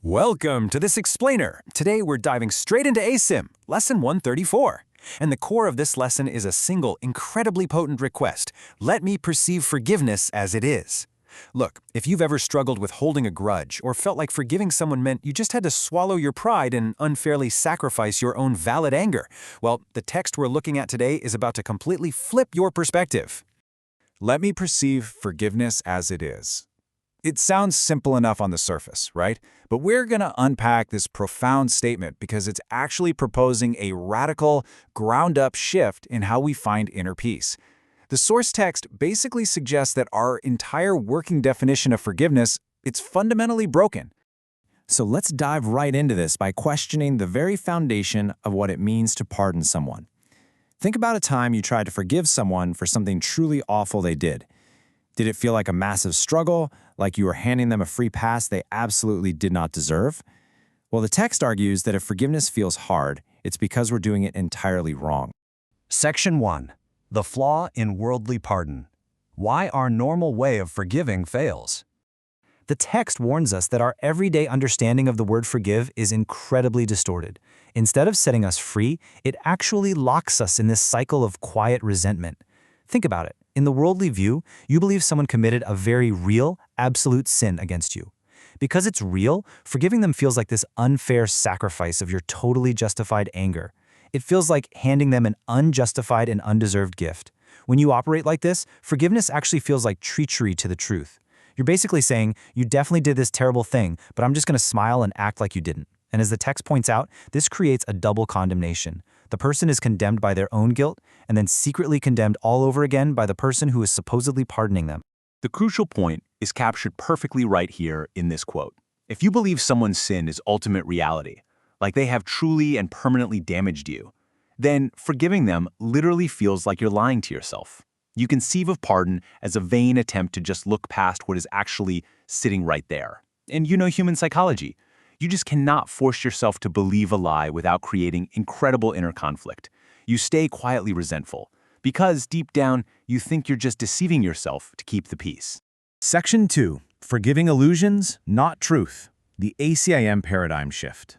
Welcome to this explainer. Today we're diving straight into ACIM, Lesson 134. And the core of this lesson is a single, incredibly potent request. Let me perceive forgiveness as it is. Look, if you've ever struggled with holding a grudge or felt like forgiving someone meant you just had to swallow your pride and unfairly sacrifice your own valid anger, well, the text we're looking at today is about to completely flip your perspective. Let me perceive forgiveness as it is. It sounds simple enough on the surface, right? But we're going to unpack this profound statement because it's actually proposing a radical, ground-up shift in how we find inner peace. The source text basically suggests that our entire working definition of forgiveness, it's fundamentally broken. So let's dive right into this by questioning the very foundation of what it means to pardon someone. Think about a time you tried to forgive someone for something truly awful they did. Did it feel like a massive struggle, like you were handing them a free pass they absolutely did not deserve? Well, the text argues that if forgiveness feels hard, it's because we're doing it entirely wrong. Section 1. The flaw in worldly pardon. Why our normal way of forgiving fails. The text warns us that our everyday understanding of the word forgive is incredibly distorted. Instead of setting us free, it actually locks us in this cycle of quiet resentment. Think about it. In the worldly view, you believe someone committed a very real, absolute sin against you. Because it's real, forgiving them feels like this unfair sacrifice of your totally justified anger. It feels like handing them an unjustified and undeserved gift. When you operate like this, forgiveness actually feels like treachery to the truth. You're basically saying, you definitely did this terrible thing, but I'm just going to smile and act like you didn't. And as the text points out, this creates a double condemnation. The person is condemned by their own guilt, and then secretly condemned all over again by the person who is supposedly pardoning them. The crucial point is captured perfectly right here in this quote. If you believe someone's sin is ultimate reality, like they have truly and permanently damaged you, then forgiving them literally feels like you're lying to yourself. You conceive of pardon as a vain attempt to just look past what is actually sitting right there. And you know human psychology. You just cannot force yourself to believe a lie without creating incredible inner conflict. You stay quietly resentful, because deep down, you think you're just deceiving yourself to keep the peace. Section 2. Forgiving illusions, not truth. The ACIM paradigm shift.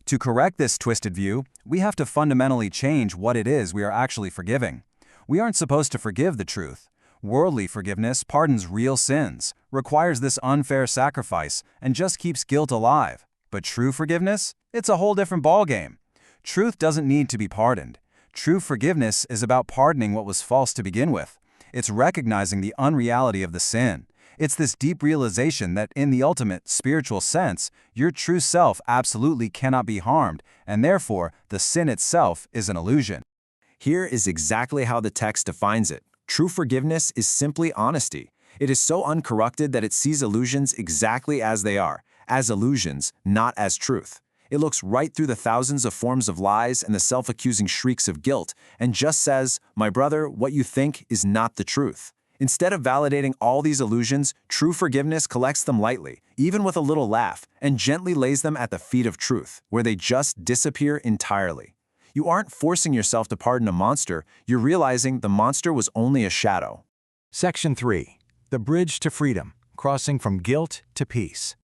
To correct this twisted view, we have to fundamentally change what it is we are actually forgiving. We aren't supposed to forgive the truth. Worldly forgiveness pardons real sins, requires this unfair sacrifice, and just keeps guilt alive. But true forgiveness? It's a whole different ballgame. Truth doesn't need to be pardoned. True forgiveness is about pardoning what was false to begin with. It's recognizing the unreality of the sin. It's this deep realization that in the ultimate spiritual sense, your true self absolutely cannot be harmed, and therefore the sin itself is an illusion. Here is exactly how the text defines it. True forgiveness is simply honesty. It is so uncorrupted that it sees illusions exactly as they are, as illusions, not as truth. It looks right through the thousands of forms of lies and the self-accusing shrieks of guilt, and just says, "My brother, what you think is not the truth." Instead of validating all these illusions, true forgiveness collects them lightly, even with a little laugh, and gently lays them at the feet of truth, where they just disappear entirely. You aren't forcing yourself to pardon a monster, you're realizing the monster was only a shadow. Section 3. The bridge to freedom, crossing from guilt to peace.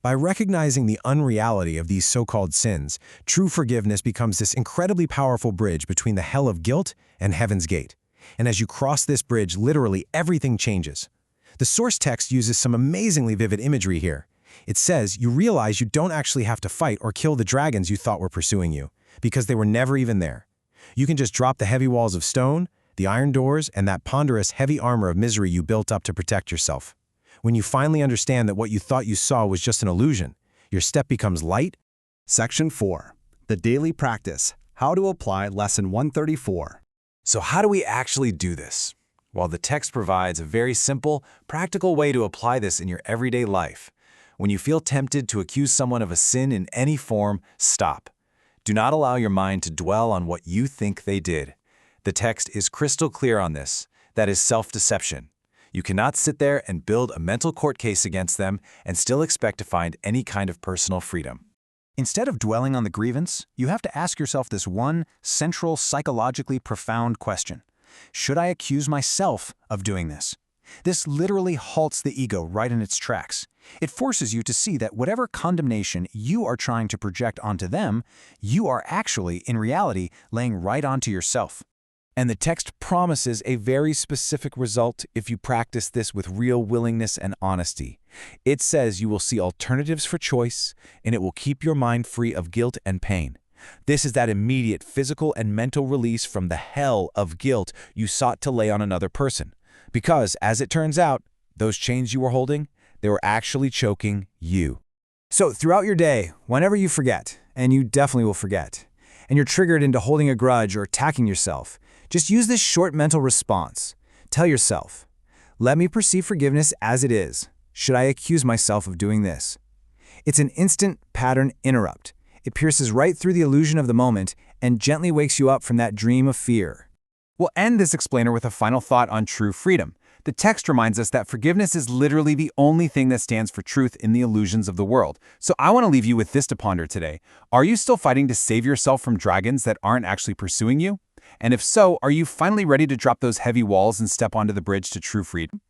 By recognizing the unreality of these so-called sins, true forgiveness becomes this incredibly powerful bridge between the hell of guilt and heaven's gate. And as you cross this bridge, literally everything changes. The source text uses some amazingly vivid imagery here. It says you realize you don't actually have to fight or kill the dragons you thought were pursuing you, because they were never even there. You can just drop the heavy walls of stone, the iron doors, and that ponderous heavy armor of misery you built up to protect yourself. When you finally understand that what you thought you saw was just an illusion, your step becomes light. Section 4. The daily practice. How to apply Lesson 134. So how do we actually do this? Well, the text provides a very simple, practical way to apply this in your everyday life. When you feel tempted to accuse someone of a sin in any form, stop. Do not allow your mind to dwell on what you think they did. The text is crystal clear on this. That is self-deception. You cannot sit there and build a mental court case against them and still expect to find any kind of personal freedom. Instead of dwelling on the grievance, you have to ask yourself this one central, psychologically profound question. Should I accuse myself of doing this? This literally halts the ego right in its tracks. It forces you to see that whatever condemnation you are trying to project onto them, you are actually, in reality, laying right onto yourself. And the text promises a very specific result if you practice this with real willingness and honesty. It says you will see alternatives for choice, and it will keep your mind free of guilt and pain. This is that immediate physical and mental release from the hell of guilt you sought to lay on another person. Because, as it turns out, those chains you were holding, they were actually choking you. So throughout your day, whenever you forget, and you definitely will forget, and you're triggered into holding a grudge or attacking yourself, just use this short mental response. Tell yourself, let me perceive forgiveness as it is. Should I accuse myself of doing this? It's an instant pattern interrupt. It pierces right through the illusion of the moment and gently wakes you up from that dream of fear. We'll end this explainer with a final thought on true freedom. The text reminds us that forgiveness is literally the only thing that stands for truth in the illusions of the world. So I want to leave you with this to ponder today. Are you still fighting to save yourself from dragons that aren't actually pursuing you? And if so, are you finally ready to drop those heavy walls and step onto the bridge to true freedom?